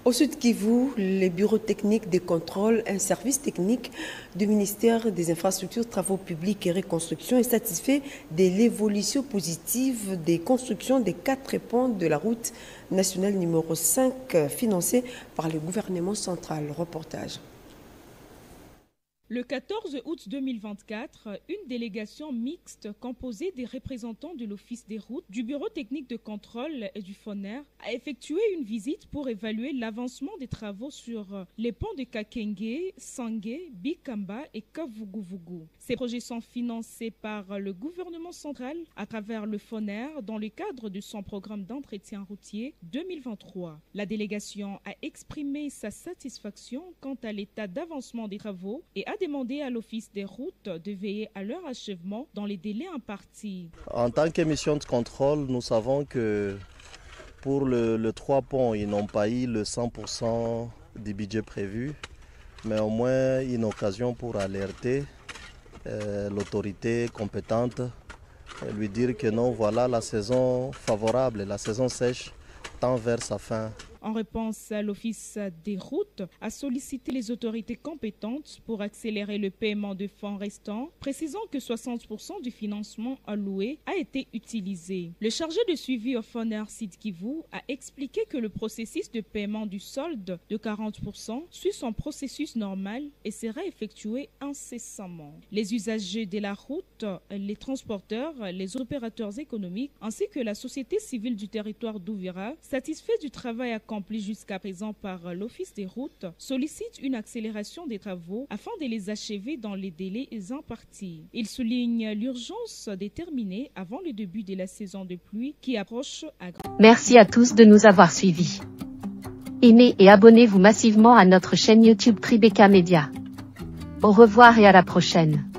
Au Sud Kivu, les bureaux techniques de contrôle, un service technique du ministère des Infrastructures, Travaux publics et Reconstruction est satisfait de l'évolution positive des constructions des 4 ponts de la route nationale numéro 5 financée par le gouvernement central. Reportage. Le 14 août 2024, une délégation mixte composée des représentants de l'Office des routes, du Bureau technique de contrôle et du FONER a effectué une visite pour évaluer l'avancement des travaux sur les ponts de Kakenge, Sangé, Bikamba et Kavuguvugu. Ces projets sont financés par le gouvernement central à travers le FONER dans le cadre de son programme d'entretien routier 2023. La délégation a exprimé sa satisfaction quant à l'état d'avancement des travaux et a demandé à l'Office des routes de veiller à leur achèvement dans les délais impartis. En tant qu'émission de contrôle, nous savons que pour le 3 ponts, ils n'ont pas eu le 100% du budget prévu, mais au moins une occasion pour alerter l'autorité compétente, lui dire que non, voilà la saison favorable, la saison sèche tend vers sa fin. En réponse, l'Office des routes a sollicité les autorités compétentes pour accélérer le paiement de fonds restants, précisant que 60% du financement alloué a été utilisé. Le chargé de suivi au FONER Sud Kivu a expliqué que le processus de paiement du solde de 40% suit son processus normal et sera effectué incessamment. Les usagers de la route, les transporteurs, les opérateurs économiques ainsi que la société civile du territoire d'Ouvira, satisfaits du travail accompli jusqu'à présent par l'Office des routes, sollicite une accélération des travaux afin de les achever dans les délais impartis. Il souligne l'urgence de terminer avant le début de la saison de pluie qui approche à grands. Merci à tous de nous avoir suivis. Aimez et abonnez-vous massivement à notre chaîne YouTube Tribeca Media. Au revoir et à la prochaine.